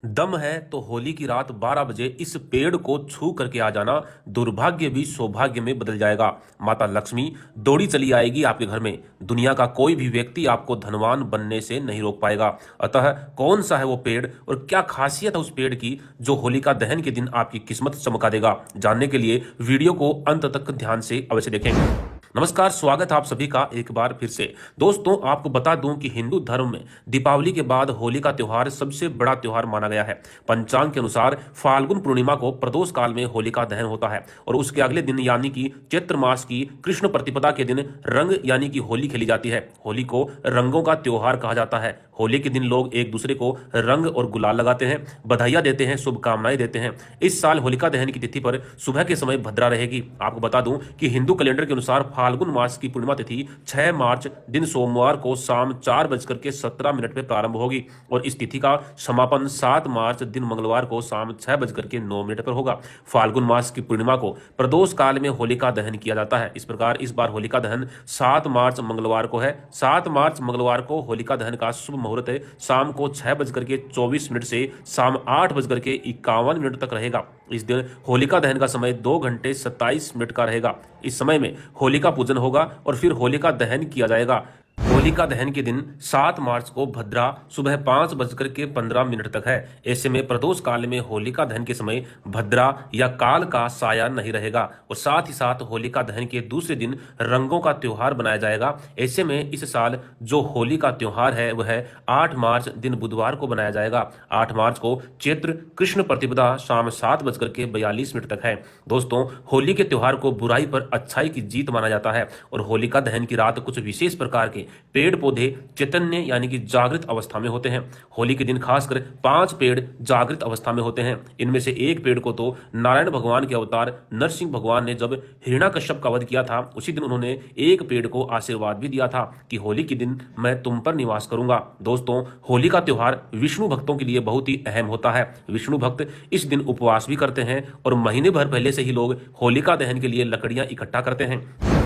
दम है तो होली की रात 12 बजे इस पेड़ को छू करके आ जाना। दुर्भाग्य भी सौभाग्य में बदल जाएगा। माता लक्ष्मी दौड़ी चली आएगी आपके घर में। दुनिया का कोई भी व्यक्ति आपको धनवान बनने से नहीं रोक पाएगा। अतः कौन सा है वो पेड़ और क्या खासियत है उस पेड़ की जो होलिका दहन के दिन आपकी किस्मत चमका देगा? जानने के लिए वीडियो को अंत तक ध्यान से अवश्य देखें। नमस्कार, स्वागत है आप सभी का एक बार फिर से। दोस्तों, आपको बता दूं कि हिंदू धर्म में दीपावली के बाद होली का त्योहार सबसे बड़ा त्योहार माना गया है। पंचांग के अनुसार फाल्गुन पूर्णिमा को प्रदोष काल में होलिका दहन होता है और उसके अगले दिन यानी कि चैत्र मास की कृष्ण प्रतिपदा के दिन रंग यानी कि होली खेली जाती है। होली को रंगों का त्योहार कहा जाता है। होली के दिन लोग एक दूसरे को रंग और गुलाल लगाते हैं, बधाइयां देते हैं, शुभकामनाएं देते हैं। इस साल होलिका दहन की तिथि पर सुबह के समय भद्रा रहेगी। आपको बता दूं कि हिंदू कैलेंडर के अनुसार फाल्गुन मास की पूर्णिमा तिथि 6 मार्च दिन सोमवार को शाम 4:17 पे प्रारंभ होगी और इस तिथि का समापन 7 मार्च दिन मंगलवार को शाम 6:09 पर होगा। फाल्गुन मास की पूर्णिमा को प्रदोष काल में होलिका दहन किया जाता है। इस प्रकार इस बार होलिका दहन 7 मार्च मंगलवार को है। 7 मार्च मंगलवार को होलिका दहन का शुभ मुहूर्त शाम को 6:24 से शाम 8:51 तक रहेगा। इस दिन होलिका दहन का समय 2 घंटे 27 मिनट का रहेगा। इस समय में होलिका पूजन होगा और फिर होलिका दहन किया जाएगा। होलिका दहन के दिन 7 मार्च को भद्रा सुबह 5:15 तक है। ऐसे में प्रदोष काल में होलिका दहन के समय भद्रा या काल का साया नहीं रहेगा और साथ ही साथ होलिका दहन के दूसरे दिन रंगों का त्योहार बनाया जाएगा। ऐसे में इस साल जो होली का त्योहार है वह 8 मार्च दिन बुधवार को बनाया जाएगा। 8 मार्च को चैत्र कृष्ण प्रतिपदा शाम 7:42 तक है। दोस्तों, होली के त्योहार को बुराई पर अच्छाई की जीत माना जाता है और होलिका दहन की रात कुछ विशेष प्रकार के पेड़ पौधे चैतन्य यानी कि जागृत अवस्था में होते हैं। होली के दिन खासकर 5 पेड़ जागृत अवस्था में होते हैं। इनमें से एक पेड़ को तो नारायण भगवान के अवतार नरसिंह भगवान ने जब हिरण्याकश्यप का वध किया था उसी दिन उन्होंने एक पेड़ को आशीर्वाद भी दिया था कि होली के दिन मैं तुम पर निवास करूंगा। दोस्तों, होली का त्योहार विष्णु भक्तों के लिए बहुत ही अहम होता है। विष्णु भक्त इस दिन उपवास भी करते हैं और महीने भर पहले से ही लोग होलिका दहन के लिए लकड़ियां इकट्ठा करते हैं।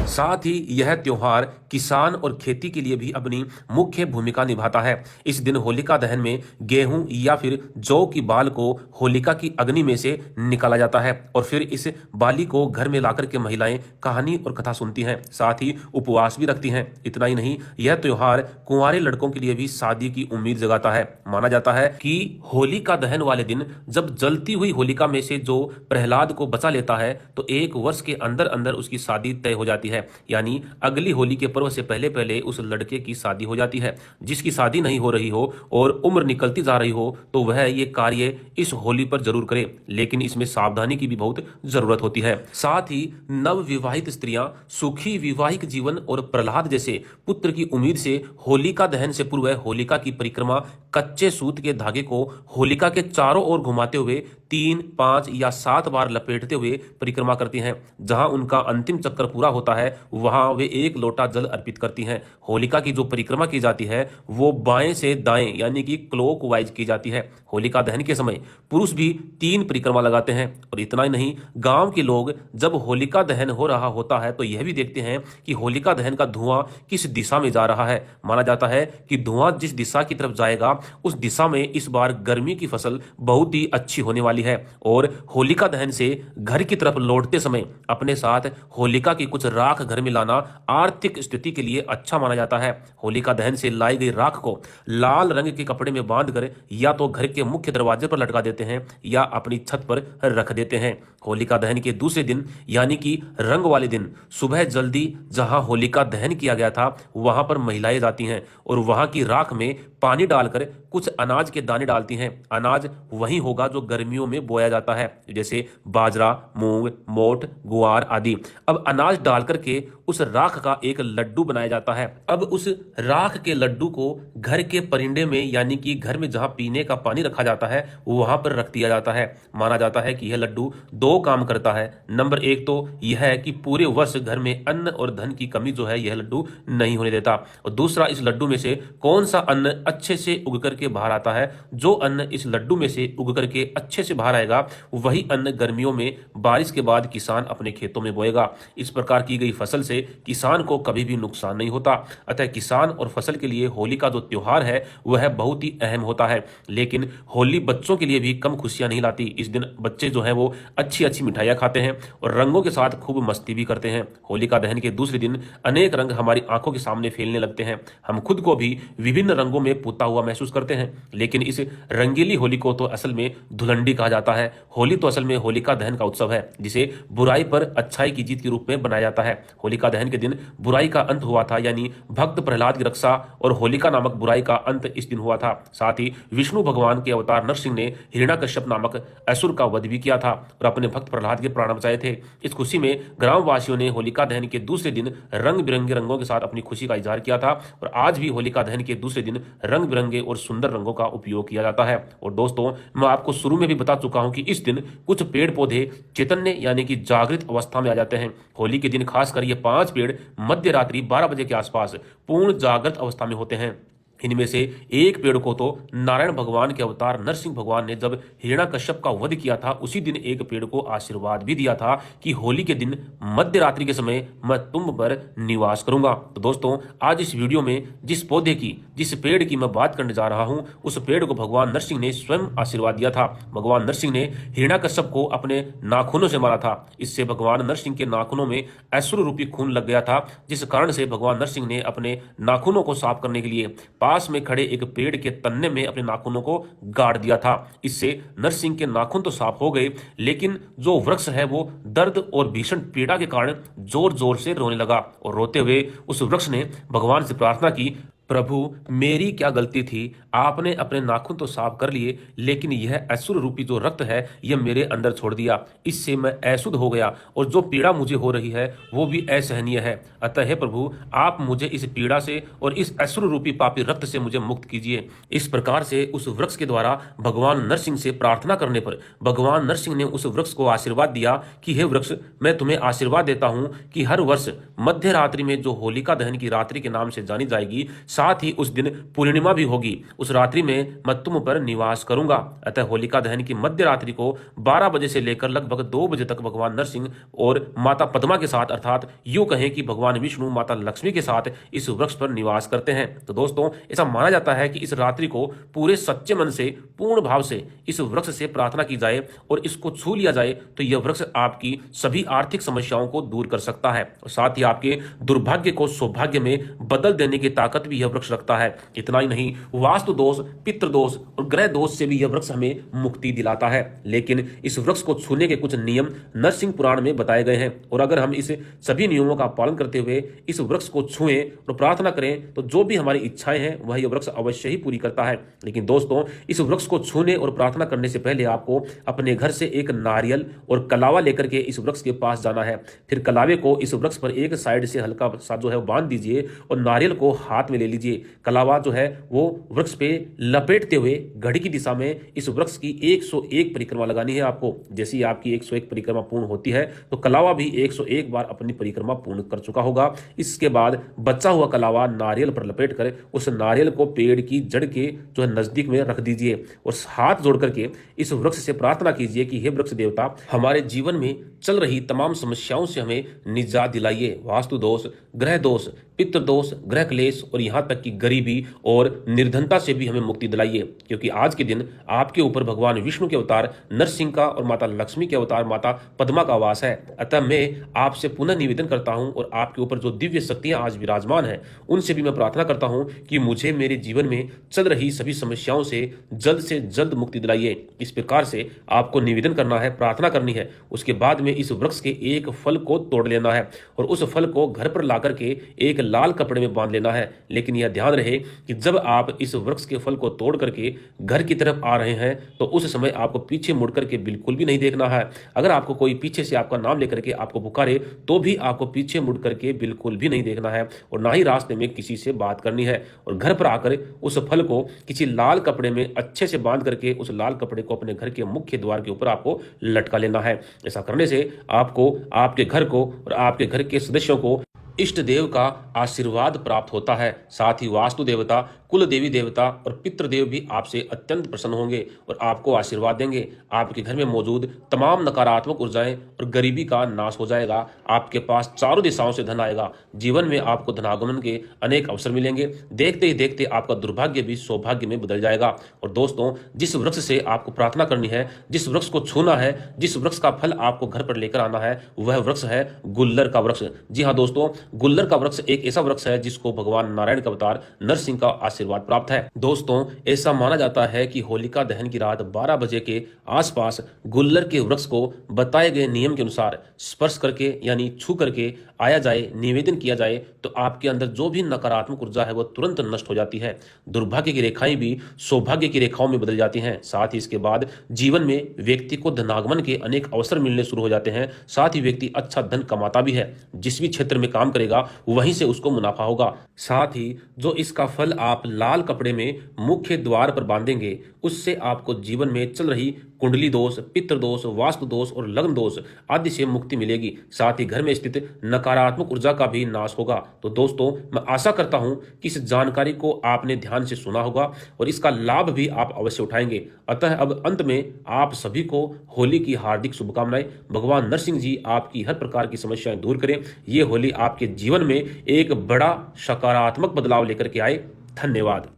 साथ ही यह त्योहार किसान और खेती के लिए भी अपनी मुख्य भूमिका निभाता है। इस दिन होलिका दहन में गेहूं या फिर जौ की बाल को होलिका की अग्नि में से निकाला जाता है और फिर इस बाली को घर में लाकर के महिलाएं कहानी और कथा सुनती हैं, साथ ही उपवास भी रखती हैं। इतना ही नहीं, यह त्योहार कुंवारे लड़कों के लिए भी शादी की उम्मीद जगाता है। माना जाता है कि होलिका दहन वाले दिन जब जलती हुई होलिका में से जो प्रहलाद को बचा लेता है तो 1 वर्ष के अंदर अंदर उसकी शादी तय हो जाती है। यानी अगली होली के पर्व से पहले पहले उस लड़के की शादी हो जाती है। जिसकी शादी नहीं हो रही हो और उम्र निकलती जा रही हो तो वह ये कार्य इस होली पर जरूर करे, लेकिन इसमें सावधानी की भी बहुत जरूरत होती है। साथ ही नव विवाहित स्त्रियां सुखी वैवाहिक जीवन और प्रहलाद जैसे पुत्र की उम्मीद से होलिका दहन से पूर्व होलिका की परिक्रमा कच्चे सूत के धागे को होलिका के चारों ओर घुमाते हुए 3, 5 या 7 बार लपेटते हुए परिक्रमा करती हैं। जहां उनका अंतिम चक्कर पूरा होता है वहां वे 1 लोटा जल अर्पित करती हैं। होलिका की जो परिक्रमा की जाती है वो बाएं से दाएं यानी कि क्लॉकवाइज की जाती है। होलिका दहन के समय पुरुष भी 3 परिक्रमा लगाते हैं और इतना ही नहीं, गांव के लोग जब होलिका दहन हो रहा होता है तो यह भी देखते हैं कि होलिका दहन का धुआं किस दिशा में जा रहा है। माना जाता है कि धुआं जिस दिशा की तरफ जाएगा उस दिशा में इस बार गर्मी की फसल बहुत ही अच्छी होने वाली है और होलिका दहन से घर की तरफ लौटते समय अपने साथ होलिका की कुछ राख घर में लाना आर्थिक स्थिति के लिए अच्छा माना जाता है। होलिका दहन से लाई गई राख को लाल रंग के कपड़े में बांधकर या तो घर के मुख्य दरवाजे पर लटका देते हैं या अपनी छत पर रख देते हैं। होलिका दहन के दूसरे दिन यानी कि रंग वाले दिन सुबह जल्दी जहां होलिका दहन किया गया था वहां पर महिलाएं जाती हैं और वहां की राख में पानी डालकर कुछ अनाज के दाने डालती हैं। अनाज वही होगा जो गर्मियों में बोया जाता है, जैसे बाजरा, मूंग, मोठ, गुआर आदि। अब अनाज डालकर के उस राख का एक लड्डू बनाया जाता है। अब उस राख के लड्डू को घर के परिंदे में यानी कि घर में जहां पीने का पानी रखा जाता है वहां पर रख दिया जाता है। माना जाता है कि यह लड्डू 2 काम करता है। नंबर 1 तो यह है कि पूरे वर्ष घर में अन्न और धन की कमी जो है यह लड्डू नहीं होने देता और दूसरा, इस लड्डू में से कौन सा अन्न अच्छे से उग करके बाहर आता है। जो अन्न इस लड्डू में से उग करके अच्छे से बाहर आएगा, वही अन्न गर्मियों में बारिश के बाद किसान अपने खेतों में बोएगा। इस प्रकार की गई फसल से किसान को कभी भी नुकसान नहीं होता। अतः किसान और फसल के लिए होली का जो त्योहार है वह बहुत ही अहम होता है। लेकिन होली बच्चों के लिए भी कम खुशियां नहीं लाती। इस दिन बच्चे जो है वो अच्छी अच्छी मिठाइयां खाते हैं और रंगों के साथ खूब मस्ती भी करते हैं। होलिका दहन के दूसरे दिन अनेक रंग हमारी आंखों के सामने फैलने लगते हैं। हम खुद को भी विभिन्न रंगों में पोता हुआ महसूस करते हैं। लेकिन इस रंगीली होली को तो असल में धुलंडी कहा जाता है। होली तो असल में होलिका दहन का उत्सव है, जिसे बुराई पर अच्छाई की जीत के रूप में बनाया जाता है। होलिका दहन के दिन बुराई का अंत हुआ था, यानी भक्त प्रहलाद की रक्षा और होलिका नामक बुराई का अंत इस दिन हुआ था। साथ ही विष्णु भगवान के अवतार नरसिंह ने हिरण्याकश्यप नामक असुर का वध भी किया था और अपने भक्त प्रहलाद के प्राण बचाए थे। इस खुशी में ग्रामवासियों ने होलिका दहन के दूसरे दिन रंग बिरंगे रंगों के साथ अपनी खुशी का इजहार किया था और आज भी होलिका दहन के दूसरे दिन रंग बिरंगे और सुंदर रंगों का उपयोग किया जाता है। और दोस्तों, मैं आपको शुरू में भी बता चुका हूं कि इस दिन कुछ पेड़ पौधे चैतन्य यानी कि जागृत अवस्था में आ जाते हैं। होली के दिन खासकर ये 5 पेड़ मध्य रात्रि 12 बजे के आसपास पूर्ण जागृत अवस्था में होते हैं। इनमें से एक पेड़ को तो नारायण भगवान के अवतार नरसिंह भगवान ने जब हिरण्याकश्यप का वध किया था, उसी दिन एक पेड़ को आशीर्वाद भी दिया था कि होली के दिन मध्य रात्रि के समय मैं तुम पर निवास करूंगा। तो दोस्तों, आज इस वीडियो में जिस पेड़ की मैं बात करने जा रहा हूं, उस पेड़ को भगवान नरसिंह ने स्वयं आशीर्वाद दिया था। भगवान नरसिंह ने हिरण्याकश्यप को अपने नाखूनों से मारा था। इससे भगवान नरसिंह के नाखूनों में असुर रूपी खून लग गया था, जिस कारण से भगवान नरसिंह ने अपने नाखूनों को साफ करने के लिए पास में खड़े एक पेड़ के तन्ने में अपने नाखूनों को गाड़ दिया था। इससे नरसिंह के नाखून तो साफ हो गए, लेकिन जो वृक्ष है वो दर्द और भीषण पीड़ा के कारण जोर जोर से रोने लगा और रोते हुए उस वृक्ष ने भगवान से प्रार्थना की, प्रभु, मेरी क्या गलती थी? आपने अपने नाखून तो साफ कर लिए, लेकिन यह असुर रूपी जो रक्त है यह मेरे अंदर छोड़ दिया। इससे मैं अशुद्ध हो गया और जो पीड़ा मुझे हो रही है वो भी असहनीय है। अतः हे प्रभु, आप मुझे इस पीड़ा से और इस असुर रूपी पापी रक्त से मुझे मुक्त कीजिए। इस प्रकार से उस वृक्ष के द्वारा भगवान नरसिंह से प्रार्थना करने पर भगवान नरसिंह ने उस वृक्ष को आशीर्वाद दिया कि हे वृक्ष, मैं तुम्हें आशीर्वाद देता हूं कि हर वर्ष मध्य रात्रि में जो होलिका दहन की रात्रि के नाम से जानी जाएगी, साथ ही उस दिन पूर्णिमा भी होगी, उस रात्रि में मैं तुम पर निवास करूंगा। अतः होलिका दहन की मध्य रात्रि को 12 बजे से लेकर लगभग 2 बजे तक भगवान नरसिंह और माता पद्मा के साथ, अर्थात यूं कहें कि भगवान विष्णु माता लक्ष्मी के साथ इस वृक्ष पर निवास करते हैं। तो दोस्तों, ऐसा माना जाता है कि इस रात्रि को पूरे सच्चे मन से, पूर्ण भाव से इस वृक्ष से प्रार्थना की जाए और इसको छू लिया जाए तो यह वृक्ष आपकी सभी आर्थिक समस्याओं को दूर कर सकता है और साथ ही आपके दुर्भाग्य को सौभाग्य में बदल देने की ताकत भी यह वृक्ष रखता है। इतना ही नहीं, वास्तु दोष, पितृ दोष और ग्रह दोष से भी यह वृक्ष हमें मुक्ति दिलाता है। लेकिन इस वृक्ष को छूने के कुछ नियम नरसिंह पुराण में बताए गए हैं और अगर हम इस सभी नियमों का पालन करते हुए इस वृक्ष को छुएं और प्रार्थना करें तो जो भी हमारी इच्छाएं हैं वह यह वृक्ष अवश्य ही पूरी करता है। लेकिन दोस्तों, इस वृक्ष को छूने और प्रार्थना करने से पहले आपको अपने घर से एक नारियल और कलावा लेकर के इस वृक्ष के पास जाना है। फिर कलावे को इस वृक्ष पर एक साइड से हल्का सा जो है बांध दीजिए और नारियल को हाथ में ले लीजिए। कलावा जो है वो वृक्ष पे लपेटते हुए घड़ी की दिशा में इस वृक्ष की 101 परिक्रमा लगानी है आपको। जैसे ही आपकी 101 परिक्रमा पूर्ण होती है तो कलावा भी 101 बार अपनी परिक्रमा पूर्ण कर चुका होगा। इसके बाद बचा हुआ कलावा नारियल पर लपेटकर उस नारियल को पेड़ की जड़ के जो है नजदीक में रख दीजिए और हाथ जोड़ करके इस वृक्ष से प्रार्थना कीजिए कि हे वृक्ष देवता, हमारे जीवन में चल रही तमाम समस्याओं से हमें निजात दिलाइए। वास्तु दोष, ग्रह दोष, पितृ दोष, ग्रह क्लेश और यहां तक कि गरीबी और निर्धनता से भी हमें मुक्ति दिलाइए, क्योंकि आज के दिन आपके ऊपर भगवान विष्णु के अवतार नरसिंह का और माता लक्ष्मी के अवतार माता पद्मा का वास है। अतः मैं आपसे पुनः निवेदन करता हूं और आपके ऊपर जो दिव्य शक्तियां आज विराजमान है उनसे भी मैं प्रार्थना करता हूं कि मुझे मेरे जीवन में चल रही सभी समस्याओं से जल्द मुक्ति दिलाइए। इस प्रकार से आपको निवेदन करना है, प्रार्थना करनी है। उसके बाद में इस वृक्ष के एक फल को तोड़ लेना है और उस फल को घर पर ला करके एक लाल कपड़े में बांध लेना है। लेकिन यह ध्यान रहे कि जब आप इस वृक्ष के फल को तोड़ करके घर की तरफ आ रहे हैं तो उस समय आपको पीछे मुड़ करके बिल्कुल भी नहीं देखना है। अगर आपको कोई पीछे से आपका नाम लेकर के आपको पुकारे तो भी आपको पीछे मुड़ करके बिल्कुल भी नहीं देखना है और ना ही रास्ते में किसी से बात करनी है। और घर पर आकर उस फल को किसी लाल कपड़े में अच्छे से बांध करके उस लाल कपड़े को अपने घर के मुख्य द्वार के ऊपर आपको लटका लेना है। ऐसा करने से आपको, आपके घर को और आपके घर के सदस्यों को इष्ट देव का आशीर्वाद प्राप्त होता है। साथ ही वास्तु देवता कुल देवी देवता और पितृदेव भी आपसे अत्यंत प्रसन्न होंगे और आपको आशीर्वाद देंगे। आपके घर में मौजूद तमाम नकारात्मक ऊर्जाएं और गरीबी का नाश हो जाएगा। आपके पास चारों दिशाओं से धन आएगा। जीवन में आपको धनागमन के अनेक अवसर मिलेंगे। देखते ही देखते आपका दुर्भाग्य भी सौभाग्य में बदल जाएगा। और दोस्तों, जिस वृक्ष से आपको प्रार्थना करनी है, जिस वृक्ष को छूना है, जिस वृक्ष का फल आपको घर पर लेकर आना है, वह वृक्ष है गुल्लर का वृक्ष। जी हाँ दोस्तों, गुल्लर का वृक्ष एक ऐसा वृक्ष है जिसको भगवान नारायण के अवतार नरसिंह का आशीर्वाद प्राप्त है। दोस्तों, ऐसा माना जाता है कि होलिका दहन की रात 12 बजे के आसपास गुल्लर के वृक्ष को बताए गए नियम के अनुसार स्पर्श करके यानी छू करके आया जाए, निवेदन किया जाए, तो आपके अंदर जो भी नकारात्मक ऊर्जा है वह तुरंत नष्ट हो जाती है। दुर्भाग्य की रेखाएं भी सौभाग्य की रेखाओं में बदल जाती हैं। साथ ही इसके बाद जीवन में व्यक्ति को धनागमन के अनेक अवसर मिलने शुरू हो जाते हैं। साथ ही व्यक्ति अच्छा धन कमाता भी है। जिस भी क्षेत्र में काम करेगा वहीं से उसको मुनाफा होगा। साथ ही जो इसका फल आप लाल कपड़े में मुख्य द्वार पर बांधेंगे, उससे आपको जीवन में चल रही कुंडली दोष, पितृ दोष, वास्तु दोष और लग्न दोष आदि से मुक्ति मिलेगी। साथ ही घर में स्थित नकारात्मक ऊर्जा का भी नाश होगा। तो दोस्तों, मैं आशा करता हूं कि इस जानकारी को आपने ध्यान से सुना होगा और इसका लाभ भी आप अवश्य उठाएंगे। अतः अब अंत में आप सभी को होली की हार्दिक शुभकामनाएं। भगवान नरसिंह जी आपकी हर प्रकार की समस्याएं दूर करें। ये होली आपके जीवन में एक बड़ा सकारात्मक बदलाव लेकर के आए। धन्यवाद।